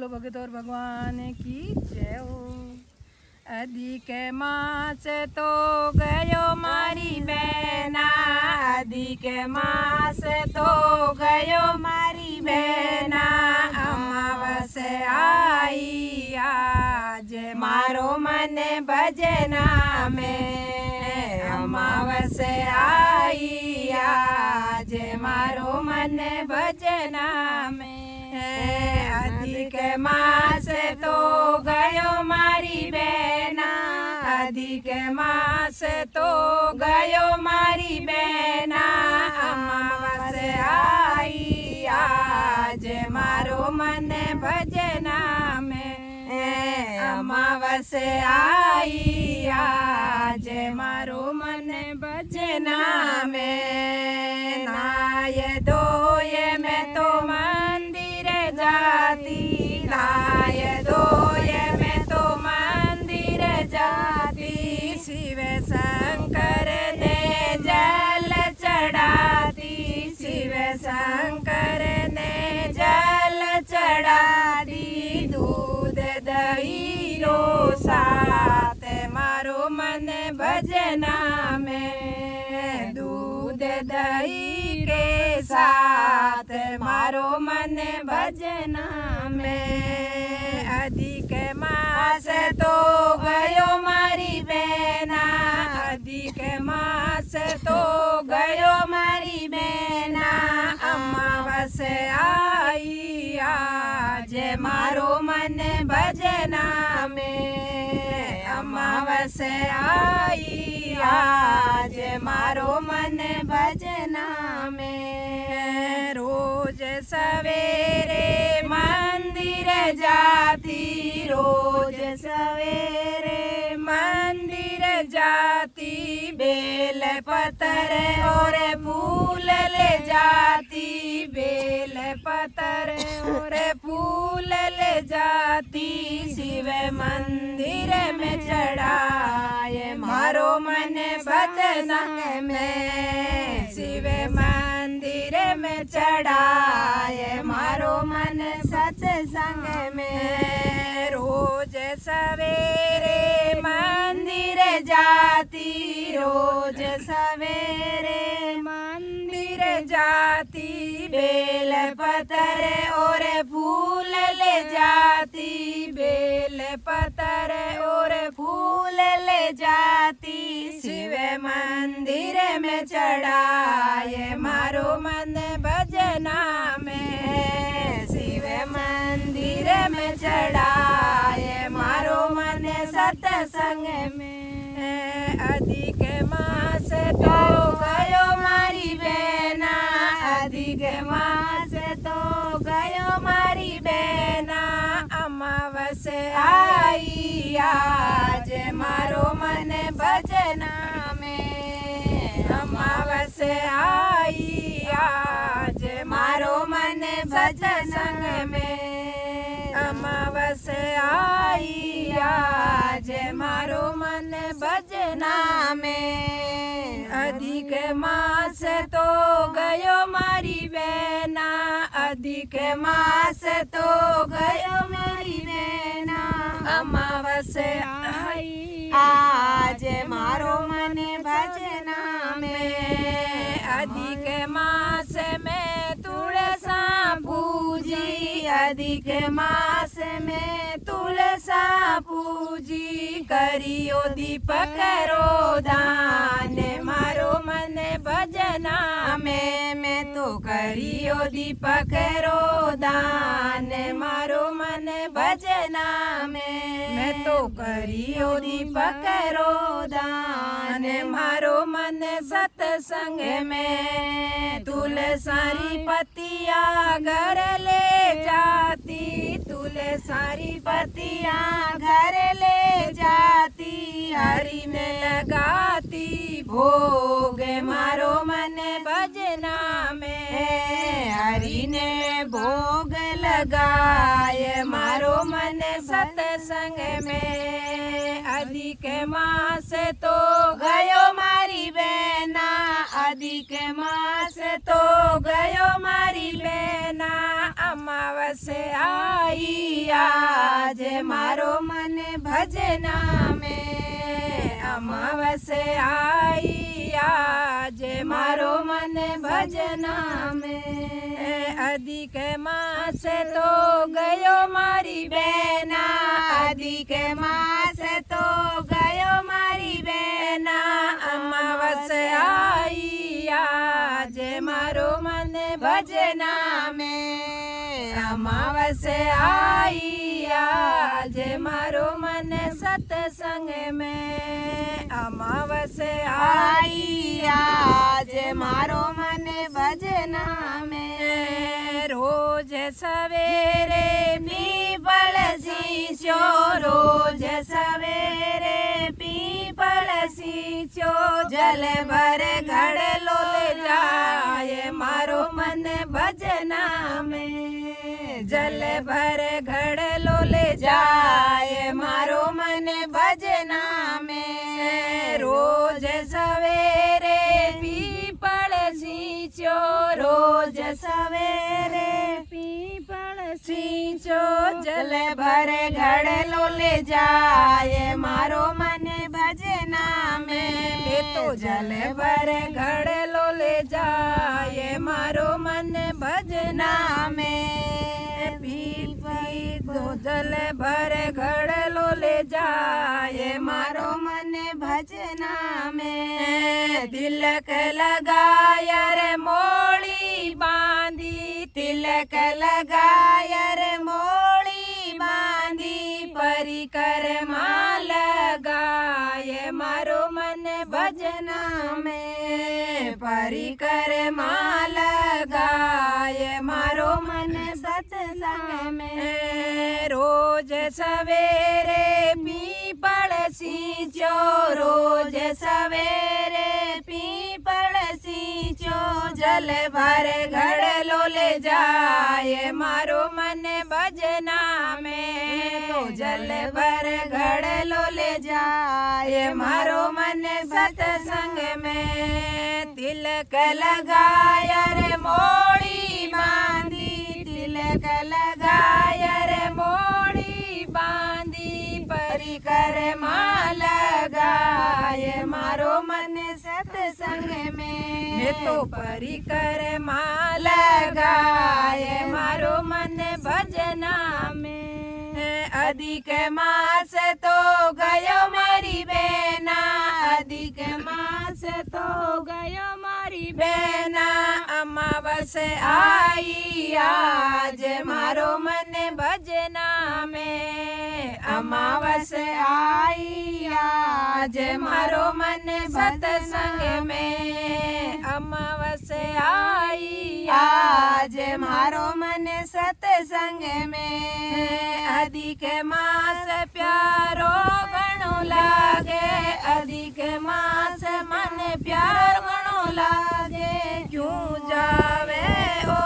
बोलो भगत और भगवान की जय हो। अधिक मास तो गयो मारी बहना, अधिक मास तो गयो मारी बहना, अमावस आई आज मारो मन भजना में, अमावस आई आज मारो मन भजना में। अधिक मास तो गयो मारी बहना, अधिक मास तो गयो मारी बहना, अमावस आई आज मारो मन भजना में, अमावस आई आज मारो मन भजना में। नाय धोए मैं तो मंदिर जाती, नाय धोए मैं तो मंदिर जाती, शिव शंकर ने जल चढ़ाती, शिव शंकर ने जल चढ़ाती, दूध दही रो साथ मारो मन भजना में, दूध दही के साथ मारो मन भजना में। अधिक मास तो गयो मारी बहना, अधिक मास तो गयो मारी बहना, अमावस आई आज मारो मन भजना में, अमावस आई आज मारो मन भजना में। रोज सवेरे मंदिर जाती, रोज सवेरे मंदिर जाती, बेल पतर और फूल ले जाती, बेल पतर और फूल ले जाती, शिव मंदिर में चढ़ाए मारो मन भजना में, शिव मंदिर में चढ़ाए मारो मन सत्संग में। रोज सवेरे मंदिर जाती, रोज सवेरे मंदिर जाती, बेल पतर और फूल ले जाती, बेल पतर और फूल ले जाती, शिव मंदिर में चढ़ाए मारो मन भजना में, शिव मंदिर में चढ़ाए मारो मन सत्संग में। अधिक मास तो गयो मारी बहना, अधिक मास तो गयो मारी बहना, अमावस आई आज मारो मन भजना में, अमावस आई आज मारो मन भजन में, अमावस आई आज मारो मन भजना में। अधिक मास तो गयो मारी बहना, अधिक मास तो गयो मारी बहना, अमावस आई आज मारो मन भजना में। अधिक मास में तुलसा पूजी, अधिक मास में तुलसा पूजी, करियो दीपक रो दान मारो मन भजना में, मैं तो करियो दीपक रो दान मारो मन भजना में, मैं तो करियो दीपक रो दान मारो मन सत्संग में। तुलसारी पतिया घर ले जाती, तुलसारी पतिया घर ले जाती, हरि में लगाती भोग मारो मन भजना में, हरि ने भोग लगाए मारो मन सत्संग में। अधिक मास तो गयो मारी बहना, अधिक मास तो गयो मारी बहना, અમાવસે आई आज मारो मन भजना में અમાવસે आई आज मारो मन भजना में अधिक मास तो गयो मारी बेना अधिक मास तो गयो मारी बेना અમાવસે आई आज मारो मन भजना में અમાવસે आई आज मारो मन सत्संग में અમાવસે आई आज मारो मन भजना में रोज सवेरे पीपल सींचो रोज सवेरे पीपल सींचो जल भर घड़लो ले जाए मारो मन भजना में जल भर घड़लो ले जाए मारो मन भजना में रोज सवेरे पीपल सींचो रोज सवेरे पीपल सींचो जल भर घड़लो ले जाए मारो मन भजना में तो जल भर घड़लो ले जाए मारो मन भजना में पी तो जल भर घड़लो ले जाए मारो मन भजना में तिलक लगाया रे मोड़ी बांधी तिलक लगाया रे मोड़ी बांधी परिक्रमा लगाए मारो मन भजना में परिक्रमा लगाए मारो मन सत्संग में रोज सवेरे पीपल सींचो रोज सवेरे पीपल सींचो जल भर घड़लो ले जाए मारो मन भजना में तो जल भर घड़लो ले जाए मारो मन सत्संग में तिलक लगाया रे मोड़ी बांधी तिलक लगाया रे मोड़ी बांधी परिक्रमा लगाए मारो मन सत्संग में तो परिक्रमा लगाए मारो मन भजना में अधिक मास तो गयो मारी बेना अधिक मास तो गयो मारी बेना અમાવસે आई आज मारो मन भजना में અમાવસે आई आज मारो मन सत्संग में અમાવસે आई आज मारो मन सत्संग में अधिक मास प्यारो गणो लागे अधिक मास मन प्यार गणो लागे क्यों जावे ओ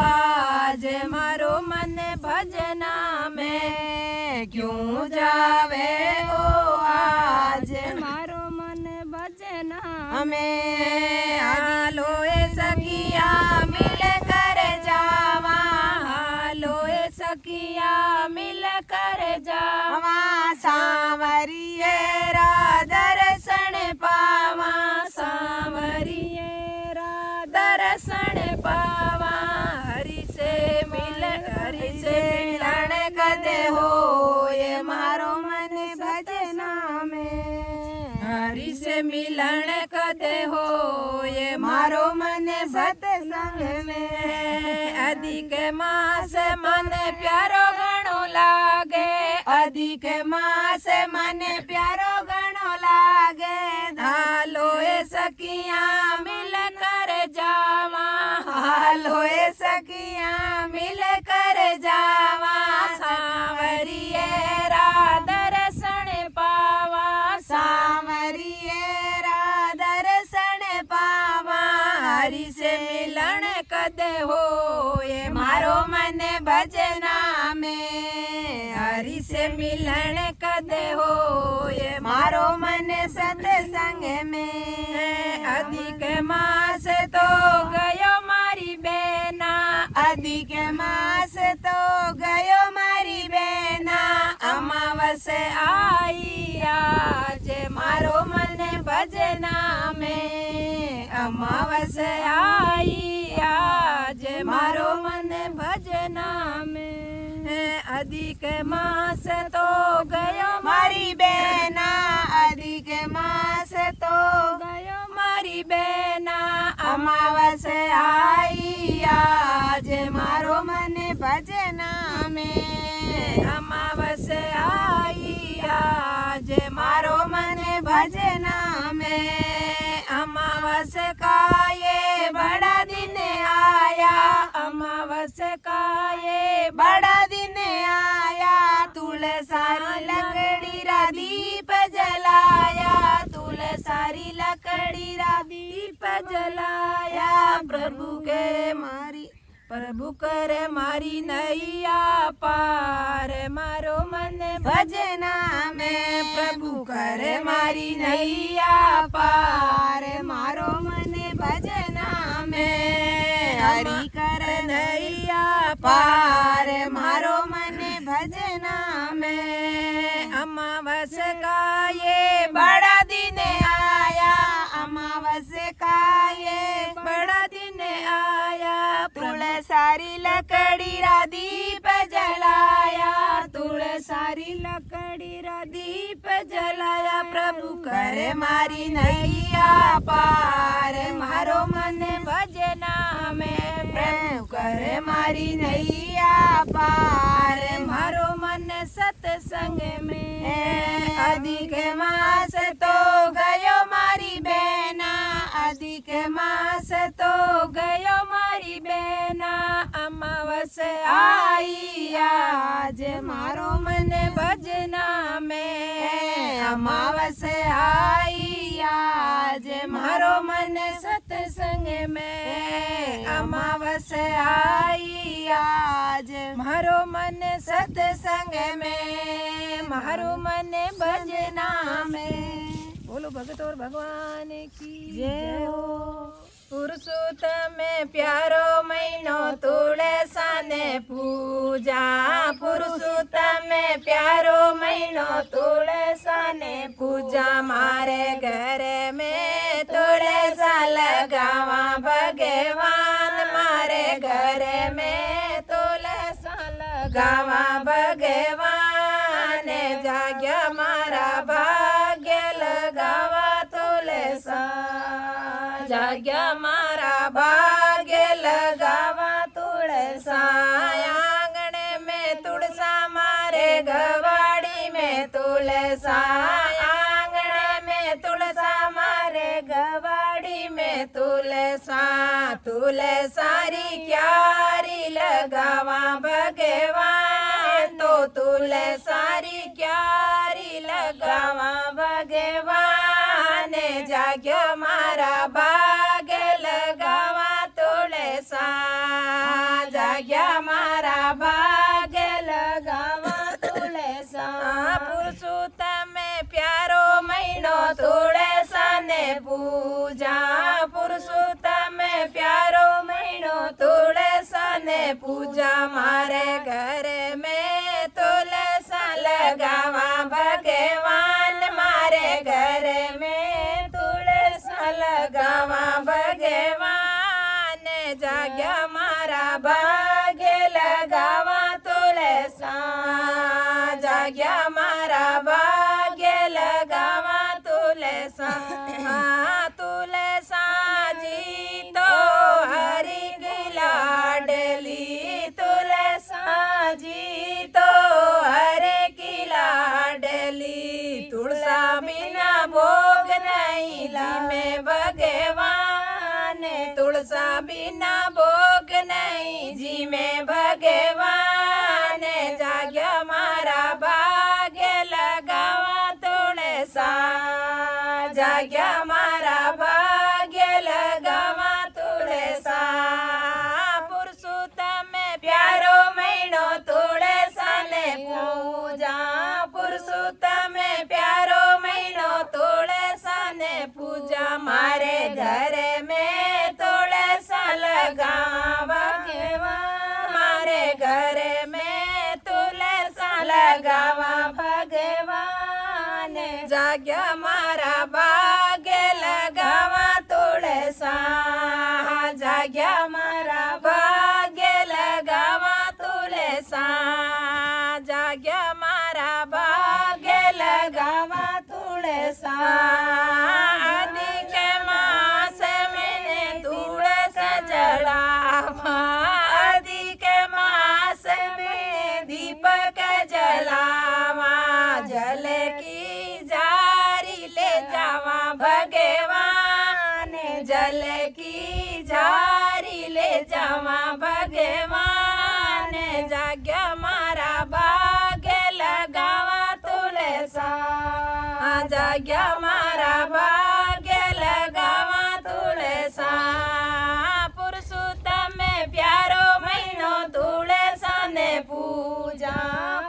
आज मारो मन भजना में क्यों जावे ओ आज मारो मन भजना में हालो ए सखिया मिल कर जावा हालो ए सखिया मिल कर जावा सांवरिये रा दर्शन पावा सांवरिये रा दर्शन पावा हरि से मिलन कदे हो ये मारो मन भजना में हरि से मिलन कदे हो ये मारो मन सत्संग में अधिक मास मन प्यारो गणो लागे अधिक मास मन प्यारो गणो लागे हालो ए सखिया मिल कर जावा हालो ए सखिया मिल कर जावा सांवरिये रा दर्शन पावा सांवरिये रा दर्शन पावा हरि से मिलन कदे हो ये मारो मन भजना में हरि से मिलन कदे हो ये मारो मन सत्संग में अधिक मास तो गयो मारी बेना अधिक मास तो गयो मारी बेना अमावस आई आज मारो मन भजना में अमावस आई आज मारो मन भजना में अधिक मास तो गयो मारी बेना अधिक मास तो गयो मारी बेना अमावस आई आज मारो मन भजना में अमावस आई आज मारो मन भजना में अमावस का ये बड़ा दिन आया अमावस का ये बड़ा दिन आया तुलसारी लकड़ी रा दीप जलाया तुलसारी लकड़ी रा दीप जलाया प्रभु करे मारी नैया पार मारो मन भजना में प्रभु करे मारी नैया पार मारो मन भजना में हरि कर नैया पार मारो मन भजना में अमावस का ये बड़ा दिन आया अमावस का ये बड़ा दिन आया तुलसारी लकड़ी रा दीप जलाया तुलसारी लकड़ी रा दीप जलाया प्रभु करे मारी नैया पार मारो मन भजना में प्रभु करे मारी नैया पार मारो मन सत्संग में अधिक मास तो गयो मारी बेना अधिक मास तो गयो मारी बेना अमावस आई आज मारो मन भजना में अमावस आई आज मारो मन सत्संग में अमावस आई आज मारो मन सत्संग में मारो मन भजना में बोलो भगत और भगवान की जय हो। पुरुषोत्तम प्यारो महीनो तुलसाने पूजा पुरुषोत्तम प्यारो महीनो तुलसाने पूजा मारे घर में तुलसा लगावा भगवान मारे घर में तुलसा लगावा भगवान जाग्या मारा भाग्य लगावा तुलसा जाग्या मारा भाग्य लगावा तुलसा आंगन में तुलसा मारे गवाड़ी में तुलसा आंगन में तुलसा मारे गवाड़ी में तुलसा तुलसारी क्यारी लगावा भगवान तो तुलसारी क्यारी लगावा भगवान जाग्या मारा भाग्य लगावा तुलसा जाग्या मारा भाग्य लगावा तुलसा पुरुषोत्तम प्यारो महीनो तुलसा ने पूजा पुरुषोत्तम प्यारो महीनो तुलसा ने पूजा मारे घर में तुलसा लगावा भगवान मारे घर में तुलसा लगावा भगवान जाग्या मारा भाग्य लगावा तुलसा जाग्या मारा भाग्य लगावा तुलसा तुलसा जी तो हरि की लाडली तुलसा जी तो हरि की लाडली तुलसा बिना भोग नहीं में भगवान तुलसा बिना भोग नहीं जी में भगवान जाग्या मारा भाग्य लगावा तुलसा जाग्या मारा भाग्य लगावा तुलसा पुरुषोत्तम प्यारो महीनो तुलसा ने पूजा पुरुषोत्तम प्यारो महीनो तुलसा ने पूजा मारे घर में तुलसा लगावा भगवान लगावा भगवान जाग्या मारा भाग्य लगावा तुळसा जाग्या मारा भाग्य लगावा तुळसा जाग्या मारा भाग्य लगावा तुळसा अधिक मास में तुळस जलावा अधिक मास में दीपक जलावा जल की जारी ले जावा भगवान जल की जारी ले जावा भगवान जाग्या मारा भाग्य लगावा तुळसा जाग्या मारा भाग्य लगावा तुळसा पुरुषोत्तम प्यारो महीनो तुळसा ने पूजा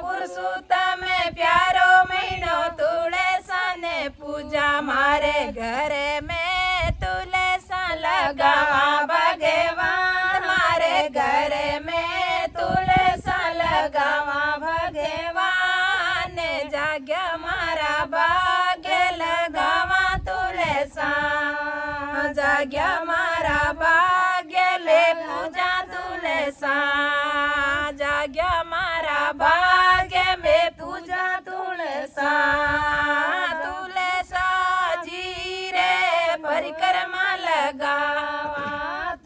पुरुषोत्तम प्यारो महीनो तुळसा ने पूजा मारे घर में तुलसा लगावा भगवान मारे घर में तुलसा लगावा भगवान जाग्या मारा भाग्य लगावा तुलसा जाग्या मारा भाग्य ले पूजा तुलसा जाग्या मारा भाग्य में पूजा तुलसा तुलसा जी रे परिक्रमा लगावा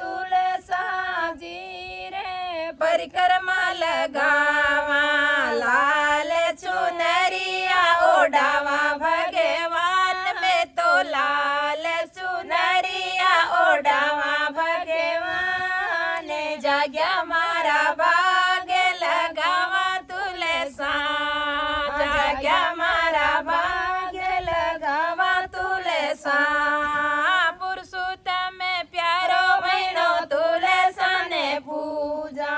तुलसा जी रे परिक्रमा लगावा लाल चुनरिया ओढ़ावा भगवान में तो लाल चुनरिया ओढ़ावा भगवान जाग्या मारा भाग्य लगावा तुलसा जाग्या मारा भाग्य लगावा तुलसा पुरुषोत्तम प्यारो महीनो तुलसा ने पूजा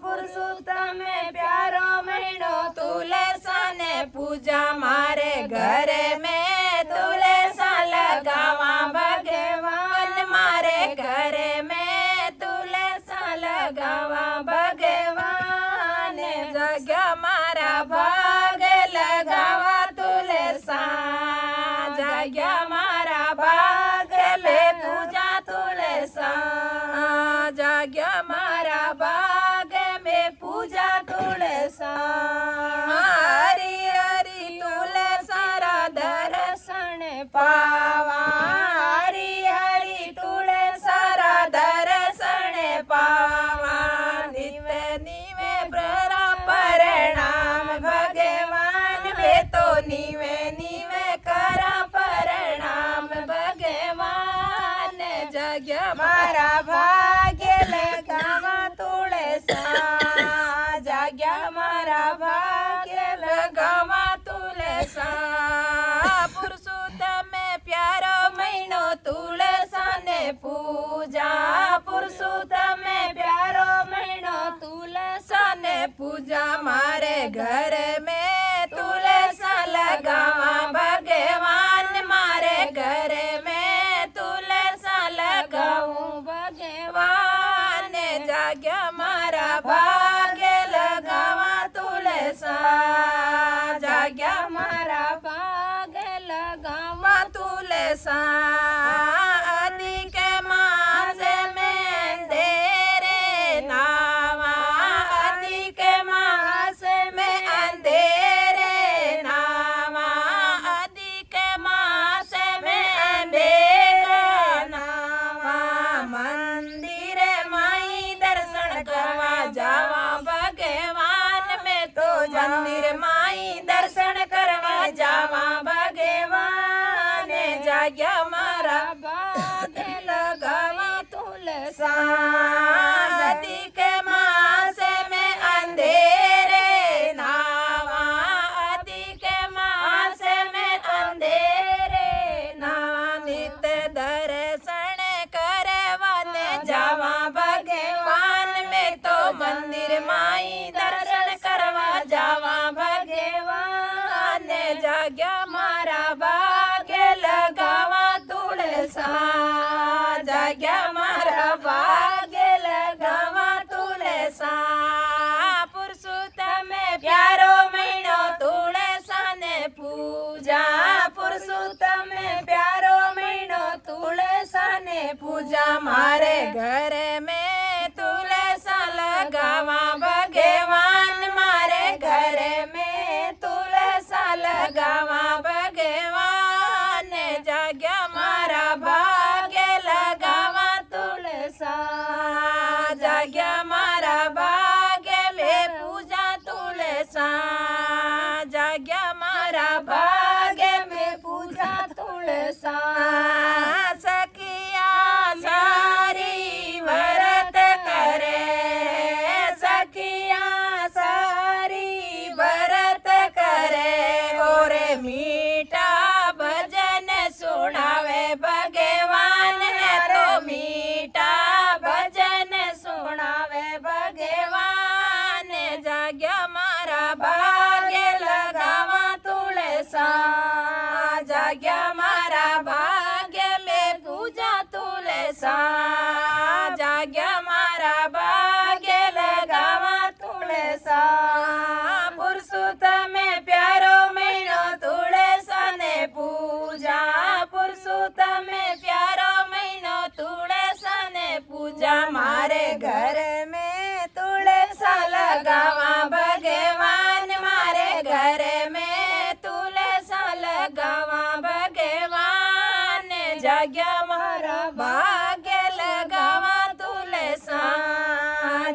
पुरुषोत्तम प्यारो महीनो तुलसा ने पूजा मारे घर में तुलसा लगावा भगवान मारे घर में तुलसा लगावा भगवान जाग्या मारा भाग्य लगावा तुलसा जाग्या मारा भाग्य ले पूजा तुलसा जाग्या मारा भाग्य में पूजा तुलसा हरि हरि तुलसा रा दर्शन पावा हरि हरि तुलसा रा दर्शन पावा निवे निवे प्ररा प्रणाम भगवान वे तो निवे निवे करा प्रणाम भगवान जाग्या मारा भाग्य लगावा तुळसा जाग्या मारा भाग्य लगावा तुळसा पुरुषोत्तम प्यारो महीनो तुळसा ने पूजा पुरुषोत्तम प्यारो महीनो तुळसा ने पूजा मारे घर में तुलसा लगावा भगवान मारे घर में तुलसा लगाऊं भगवान जाग्या मारा भाग्य लगावा तुलसा जाग्या मारा भाग्य लगावा तुलसा अधिक मास में अंधेरे नावा अधिक मास में अंधेरे नावा अधिक मास में अंधेरे नावा मंदिर माई दर्शन करवा जावा भगवान में तो मंदिर माई दर्शन करवा जावा भगवान जाग्या मारा पुरुषोत्तम प्यारो महीनो तुलसा ने पूजा मारे घर में तुलसा लगावा भगवान मारे घर में तुलसा लगावा भगवान जाग्या मारा भाग्य लगावा तुलसा जाग्या मारा भाग्य में पूजा तुलसा जाग्या मारा भाग्य में पूजा तुलसा सखिया सारी व्रत करे सखिया सारी व्रत करे और मीठा भजन सुनावे भगवान है तो मीठा भजन सुनावे भगवान जाग्या मारा भाग्य लगावा तुलसा जाग्या मारा भाग्य में पूजा तुलसा जाग्या मारा भाग्य लगावा तुलसा पुरुषोत्तम प्यारो महीनो तुलसा ने पूजा पुरुषोत्तम प्यारो महीनो तुलसा ने पूजा मारे घर में तुलसा लगावा भगवान मारे घर में तुलसा लगावा भगवान जाग्या मारा भाग्य लगावा तुलसा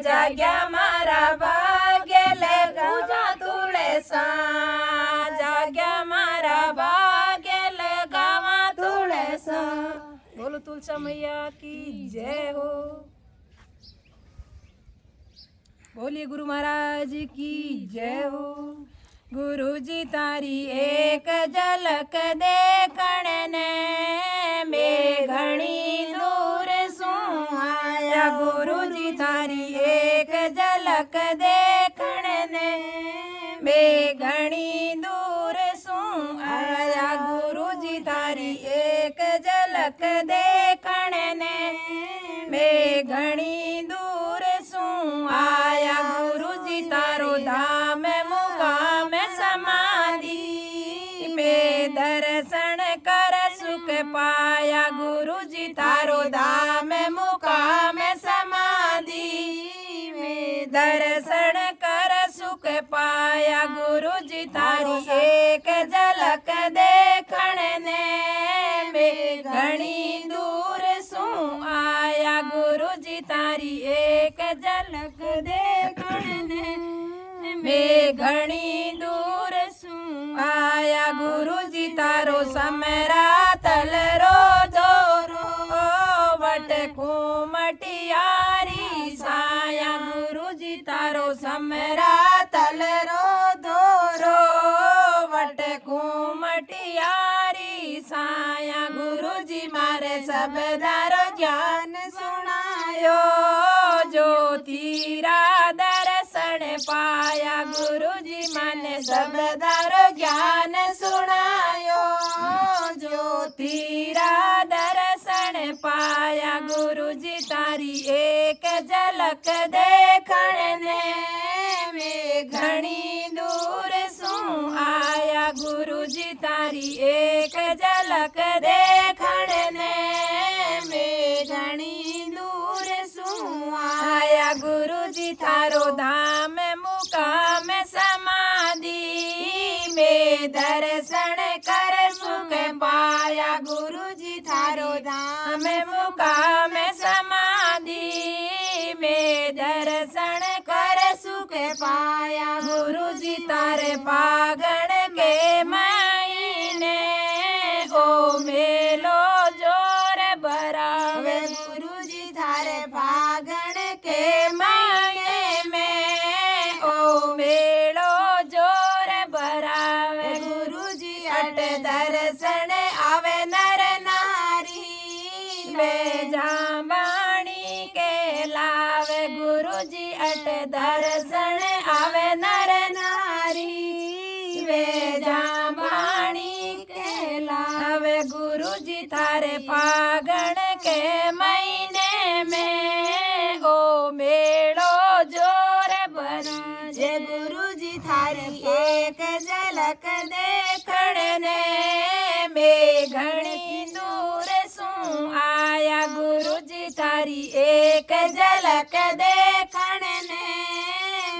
जाग्या मारा भाग्य लगावा तुलसा जाग्या मारा भाग्य लगावा तुलसा। बोलो तुलसा मैया की जय हो। बोलिए गुरु महाराज की जय हो। गुरु जी तारी एक झलक देखण ने मैं घणी दूर सूं आया गुरु जी तारी एक झलक देखण ने मैं घणी दूर सूं आया गुरु जी तारी एक झलक देखण ने मैं घणी दूर सूं आया गुरु जी तारो धाम मुकाम समाधि में दर्शन कर सुख पाया गुरु जी तारो धाम मुकाम समाधि में दर्शन कर सुख पाया गुरु जी तारी एक झलक देखण ने मैं घणी दूर सूं आया गुरु जी तारी एक झलक देखण ने मैं घणी दूर सूं आया गुरु जी तारो समरा तलरो दोरो वट कुमटियारी साया गुरु जी तारो समरा तलरो दोरो वट कुमटियारी साया गुरु जी मारे सबदारो ज्ञान सुनायो ज्योतिरा दर्शन पाया गुरु जी माने सबदारो ज्ञान सुनायो ज्योतिरा दर्शन पाया गुरु जी तारी एक झलक देखण ने मैं घणी दूर सूं आया गुरु जी तारी एक झलक देखण ने मैं घणी दूर सूं आया गुरु जी थारो धाम मुकाम समाधि में दर्शन कर सुख पाया गुरु जी थारो धाम मुकाम समाधि में दर्शन कर सुख पाया गुरु जी तारे पागण के महीने ओ मेलो जोर बरावे गुरु जी थारे पागण के महीने में ओ मेलो जोर बरावे गुरु जी अट दर्शन आवे नर नारी वे जामाणी के लावे गुरु जी अट दर्शन आवे नर नारी वे जामाणी के लावे गुरु जी थारे फागण के महीने में ओ मेलो जोर बना जे गुरु जी थारे एक झलक देखण ने घणी दूर सूं आया गुरुजी थारी एक झलक देखण ने।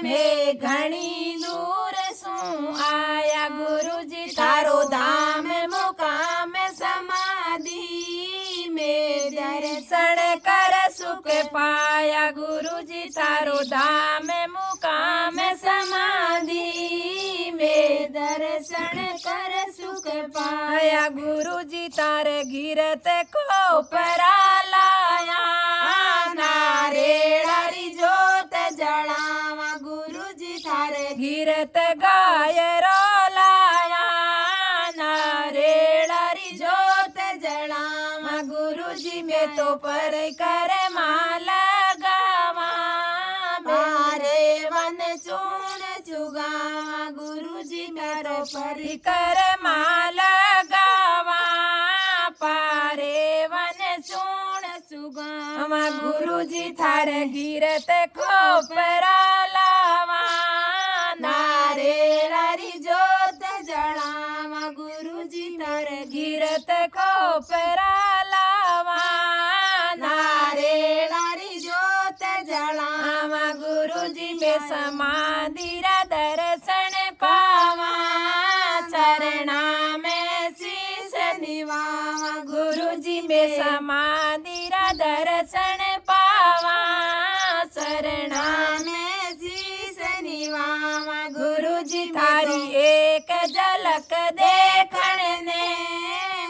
मैं घणी दूर सूं आया गुरुजी थारो धाम मुकाम समाधि। में दर्शन कर सुख पाया गुरुजी थारो धाम मुकाम समाधि। में दर्शन कर सुख पाया गुरुजी तारे गिरत को परा लाया। नारेड़ी जोत जड़ावा गुरुजी थारे गिरत गाय रोलाया। नारेड़ी जोत जड़ावा गुरुजी में तो पर कर माला गावा। मारे वन चून चुगावा गुरुजी में तो पर कर माला गावा। पारे वन चून चुगावा गुरुजी थारे गिरत को परा लावा। नारेड़ी जोत जड़ावा गुरुजी थारे गिरत को परा लावा। नारेड़ी जोत जड़ावा गुरुजी में समाधि रा दर्शन पावा। चरणा में शीश निवावा गुरुजी में समाधि रा दर्शन पावा। चरणा में शीश निवावा गुरुजी थारी एक झलक देखण ने।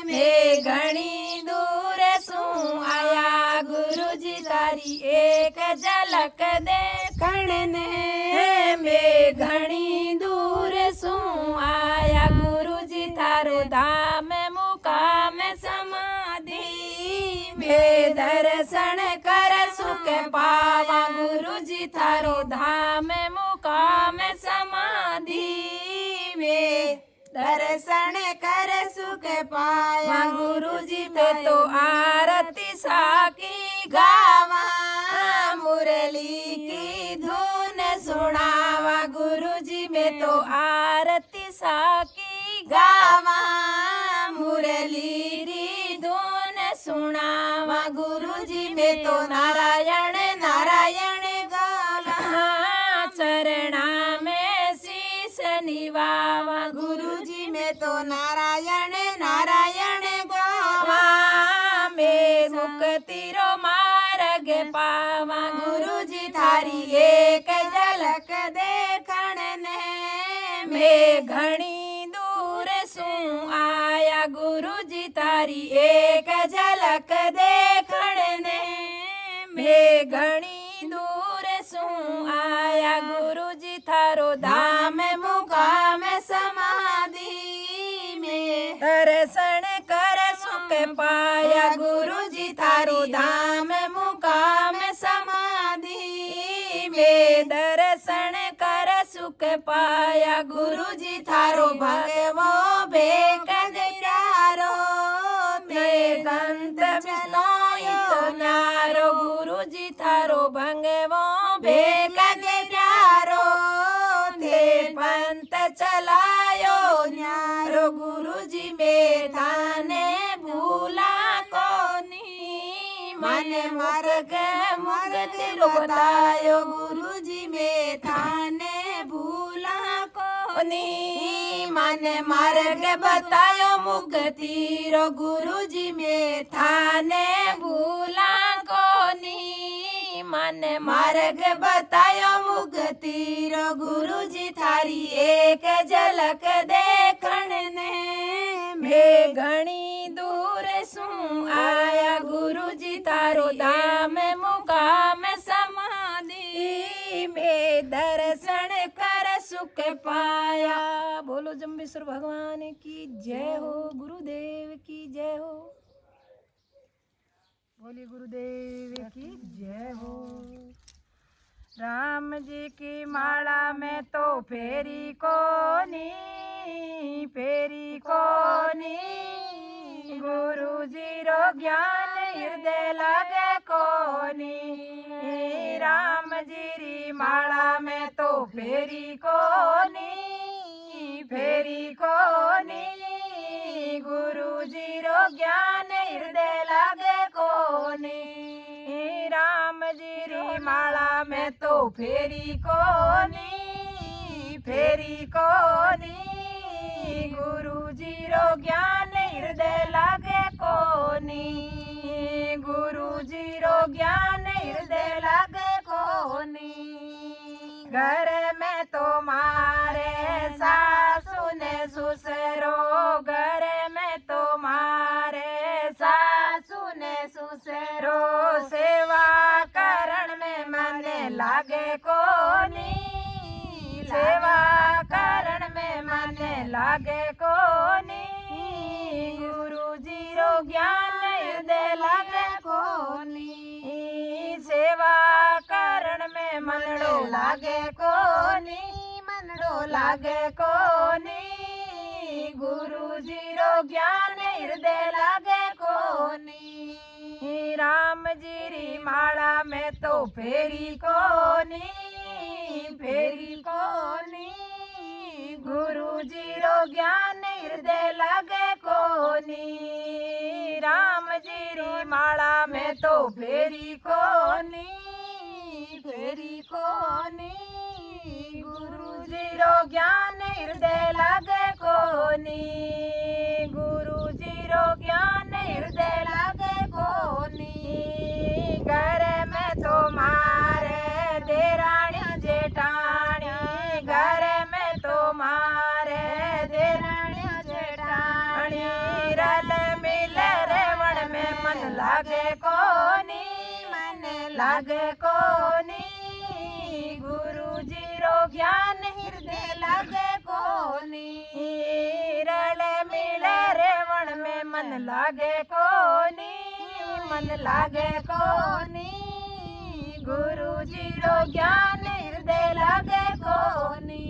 मैं घणी दूर सूं आया गुरुजी तारी एक झलक देखण ने। मैं घणी दूर सूं आया गुरुजी थारो धाम मुकाम समाधि। मैं दर्शन कर सुख पावा गुरुजी थारो धाम मुकाम समाधि। में दर्शन कर सुख पाया गुरुजी में तो आरती साकी गावा। मुरली की धुन सुनावा गुरुजी में तो आरती साकी गावा। मुरली री धुन सुनावा गुरुजी में तो नारायण नारायण गावा। चरणा में शीश निवावा गुरुजी में तो नारायण नारायण गावा। मैं मुक्ति रो मार्ग पावा गुरुजी थारी एक झलक देखण ने। मैं घणी दूर सूं आया गुरुजी तारी एक झलक देखण ने। मैं घणी दूर सूं आया गुरुजी थारो धाम मुकाम समाधि। में दर्शन कर सुख पाया गुरुजी थारो धाम मुकाम समाधि। में दर्शन कर सुख पाया गुरुजी थारो भगवो भेक गिरारो। ते गंत बिलोई न्यारो गुरुजी थारो भगवो भेक गिरारो। ते पंत चलायो न्यारो गुरुजी में थाने भूला कोनी। मन मार्ग मुक्ति रो बतायो गुरुजी में थाने भूला कोनी। मन मार्ग बतायो मुक्ति रो गुरुजी में थाने भूला कोनी। मन मार्ग बतायो मुक्ति रो गुरुजी थारी एक झलक देखण ने। मैं घणी दूर सूं आया गुरुजी तारो धाम मुकाम समाधि। में दर्शन कर सुख पाया। बोलो जम्बेश्वर भगवान की जय हो। गुरुदेव की जय हो। बोलिए गुरुदेव की जय हो। राम जी की माला में तो फेरी कोनी। फेरी कोनी गुरु जी रो ज्ञान हृदय लागे कोनी। राम जी री माला में तो फेरी कोनी। फेरी कोनी गुरु जी रो कोनी। राम जी री माला में तो फेरी कोनी, फेरी कोनी। गुरु जी रो ज्ञान हृदय लागे कोनी, गुरु जी रो ज्ञान हृदय लागे कोनी। घर में तो मारे सासु ने ससुरो, घर में तो मारे सासु ने ससुरो। सेवा करण में मन लागे कोनी, सेवा करण में मन लागे कोनी। गुरु जी रो ज्ञान हृदय लागे कोनी, सेवा करण में मनड़ो लागे कोनी, मनड़ो लागे कोनी। गुरु जी रो ज्ञान हृदय लागे कोनी। राम जी री माला में तो फेरी कोनी, फेरी कोनी। गुरु जी रो ज्ञान हृदय लागे कोनी। राम जी री माला में तो फेरी कोनी, फेरी कोनी। गुरु जी रो ज्ञान हृदय लागे कोनी, गुरु जी रो ज्ञान हृदय लागे कोनी। घर में तो मारे देराणी जेठाणी, घर में तो मारे देराणी जेठाणी। रल मिल रेवण में मन लागे कोनी, मन लागे कोनी। गुरु जी रो ज्ञान हृदय लागे कोनी। रल मिल रेवण में मन लागे कोनी, मन लागे कोनी। गुरु जी रो ज्ञान हृदय लागे कोनी,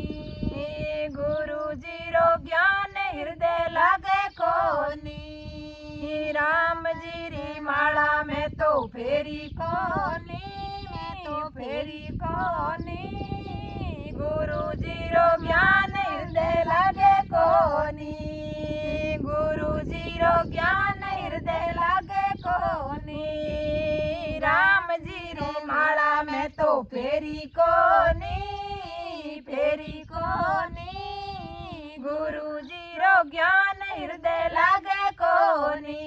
गुरु जी रो ज्ञान हृदय लागे कोनी। राम जी री माला में तो फेरी कोनी, मैं तो फेरी कोनी। गुरु जी रो ज्ञान हृदय लागे कोनी, गुरु जी रो ज्ञान हृदय लागे कोनी। राम जी री माला में तो फेरी कोनी, फेरी कोनी। गुरु जी रो ज्ञान हृदय लागे कोनी,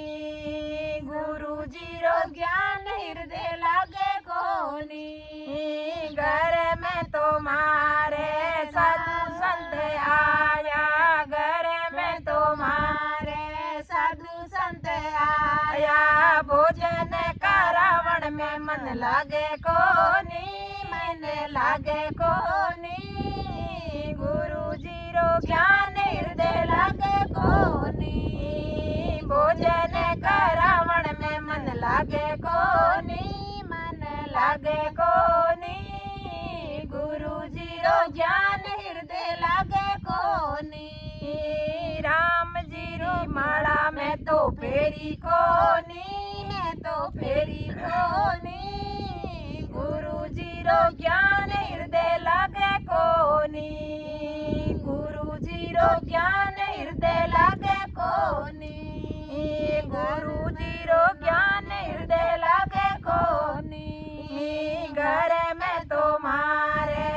गुरु जी रो ज्ञान हृदय लागे कोनी। घर में तो मारे साधु संत आया, घर में तो मारे साधु संत आया। भोजन करावण में मन लागे कोनी, मन लागे कोनी। गुरु जी रो ज्ञान हृदय लागे कोनी। भोजन करावण में मन लागे कोनी, मन लागे कोनी। गुरु जी रो ज्ञान हृदय लागे कोनी। राम जी री माला में तो फेरी कोनी, मैं तो फेरी कोनी। गुरु जी रो ज्ञान हृदय लागे कोनी, गुरु जी रो ज्ञान हृदय लागे कोनी। गुरु जी रो ज्ञान हृदय लागे कोनी। घर में तो मारे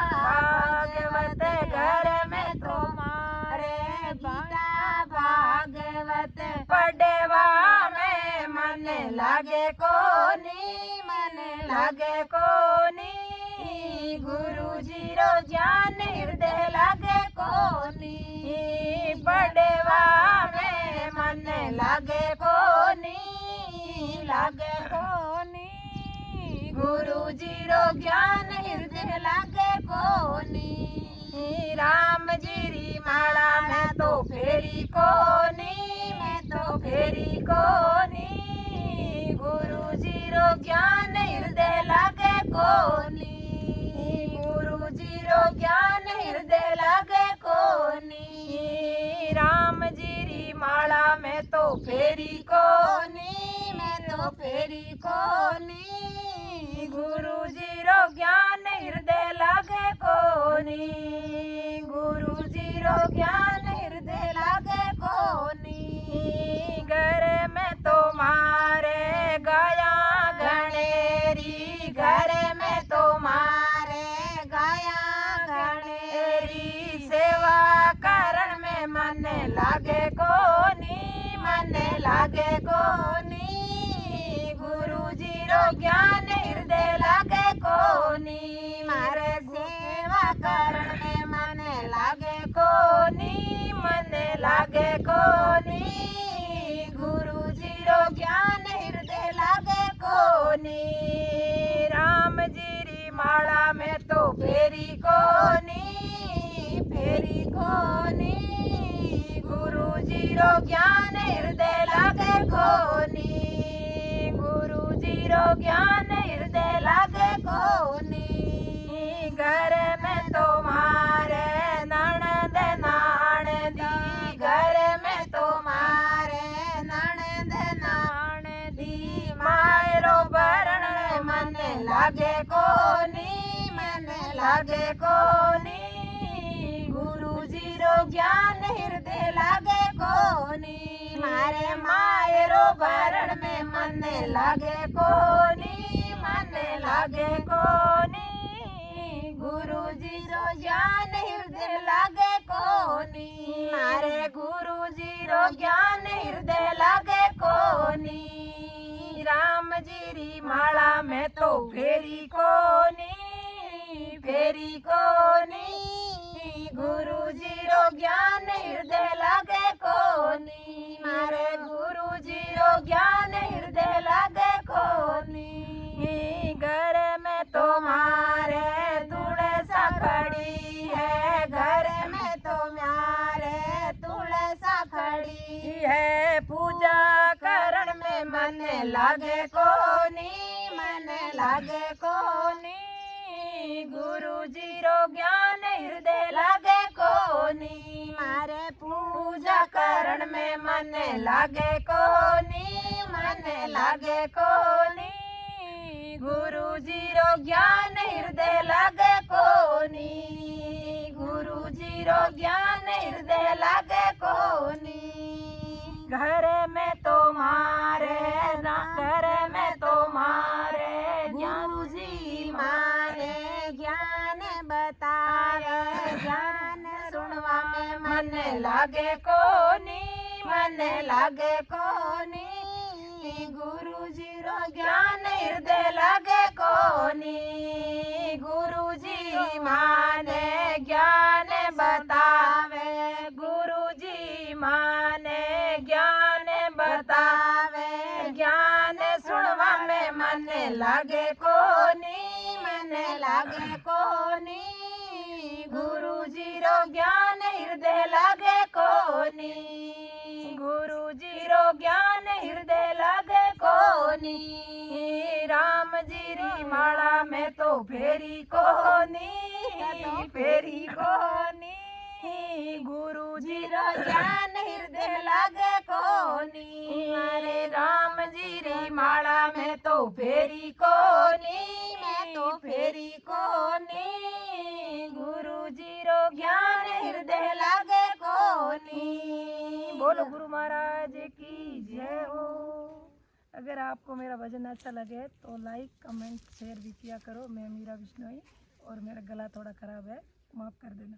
भागवत, घर में तो मारे गीता भागवत। पढ़वा में मन लागे कोनी, मन लागे कोनी। गुरु जी रो ज्ञान हृदय लागे कोनी। पढ़वा में मन लागे कोनी, लागे कोनी। गुरु जी रो ज्ञान हृदय लागे कोनी। राम जी री माला में तो फेरी कोनी, मैं तो फेरी कोनी। गुरु जी रो ज्ञान हृदय लागे कोनी, गुरु जी रो ज्ञान हृदय लागे कोनी। राम जी री माला में तो फेरी कोनी, मैं तो फेरी कोनी। गुरु जी रो ज्ञान हृदय लागे कोनी, गुरु जी रो ज्ञान हृदय लागे कोनी। घर में तो मारे लागे कोनी, गुरु जी रो ज्ञान हृदय लागे कोनी, मारे सेवा करण में मन लागे कोनी, मन लागे कोनी, गुरु जी रो ज्ञान हृदय लागे कोनी, राम जी री माला में तो फेरी कोनी, फेरी कोनी, गुरु जी रो ज्ञान हृदय लागे कोनी, गुरु जी रो ज्ञान हृदय लागे कोनी, घर में तो मारे नणंद नाण दी, घर में तो मारे नणंद नाण दी, मायरो भरण मन लागे कोनी, मन लागे कोनी, गुरु जी रो ज्ञान हृदय लागे कोनी, मारे मायरो भरण में मन लागे कोनी, मन लागे कोनी, गुरु जी रो ज्ञान हृदय लागे कोनी, मारे गुरु जी रो ज्ञान हृदय लागे कोनी, राम जी री माला में तो फेरी कोनी, फेरी कोनी, गुरु जी रो ज्ञान हृदय लागे कोनी, मारे गुरु जी रो ज्ञान हृदय लागे कोनी, घर में तो मारे तुलसा खड़ी है, घर में तो मारे तुलसा खड़ी है, पूजा करण में मन लागे कोनी, मन लागे कोनी, गुरु जी रो ज्ञान हृदय लागे कोनी, मारे पूजा करण में मन लागे कोनी, मन लागे कोनी, गुरु जी रो ज्ञान हृदय लागे कोनी, गुरु जी रो ज्ञान हृदय लागे कोनी, घर में तो मारे ना, घर में तो मारे गुरु जी मारे ज्ञान बतावे, ज्ञान सुनवा में मन लागे कोनी, मन लागे कोनी, गुरु जी रो ज्ञान हृदय लागे कोनी, गुरु जी माने ज्ञान बतावे, गुरु जी माने ज्ञान बतावे, ज्ञान सुनवा में मन लागे कोनी, मन लागे कोनी, गुरु जी रो ज्ञान हृदय लागे कोनी, गुरु जी रो ज्ञान हृदय लागे कोनी, राम जी री माला में तो फेरी कोनी, फेरी कोनी, गुरु जी रो ज्ञान हृदय लागे कोनी, अरे राम जी री माला में तो फेरी कोनी, मैं तो फेरी कोनी, गुरु जी रो ज्ञान हृदय लागे कोनी। बोलो गुरु महाराज की जय हो। अगर आपको मेरा भजन अच्छा लगे तो लाइक कमेंट शेयर भी किया करो। मैं मीरा बिश्नोई और मेरा गला थोड़ा ख़राब है, माफ़ कर देना।